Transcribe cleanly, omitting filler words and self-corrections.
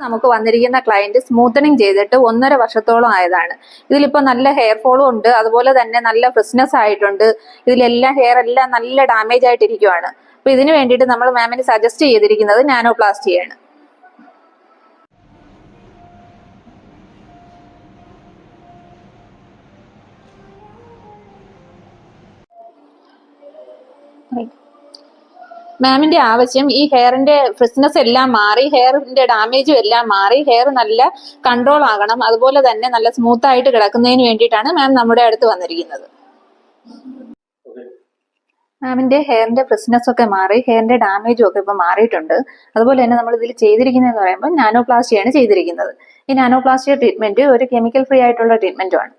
നമുക്ക് വന്നിരിക്കുന്ന client smoothening ചെയ്തിട്ട് 1.5 വർഷത്തോളം ആയതാണ്. ഇതിലിപ്പോ നല്ല ഹെയർ ഫോളും ഉണ്ട്, അതുപോലെ തന്നെ നല്ല ഫ്രിസ്നെസ് ആയിട്ടുണ്ട്. ഇതിലെല്ലാം ഹെയർ എല്ലാം നല്ല ഡാമേജ് ആയിട്ടിരിക്കുവാണ്. അപ്പൊ ഇതിനു വേണ്ടിയിട്ട് നമ്മൾ മാമിന് സജസ്റ്റ് ചെയ്തിരിക്കുന്നത് നാനോപ്ലാസ്റ്റിയാണ്. മാമിന്റെ ആവശ്യം ഈ ഹെയറിന്റെ ഫ്രിസ്നെസ് എല്ലാം മാറി, ഹെയറിന്റെ ഡാമേജും എല്ലാം മാറി, ഹെയർ നല്ല കൺട്രോൾ ആകണം, അതുപോലെ തന്നെ നല്ല സ്മൂത്ത് ആയിട്ട് കിടക്കുന്നതിന് വേണ്ടിയിട്ടാണ് മാം നമ്മുടെ അടുത്ത് വന്നിരിക്കുന്നത്. മാമിന്റെ ഹെയറിന്റെ ഫ്രിസ്നെസ് ഒക്കെ മാറി, ഹെയറിന്റെ ഡാമേജും ഒക്കെ ഇപ്പൊ മാറിയിട്ടുണ്ട്. അതുപോലെ തന്നെ നമ്മൾ ഇതിൽ ചെയ്തിരിക്കുന്നതെന്ന് പറയുമ്പോൾ നാനോപ്ലാസ്റ്റിയാണ് ചെയ്തിരിക്കുന്നത്. ഈ നാനോപ്ലാസ്റ്റി ട്രീറ്റ്മെന്റ് ഒരു കെമിക്കൽ ഫ്രീ ആയിട്ടുള്ള ട്രീറ്റ്മെന്റുമാണ്.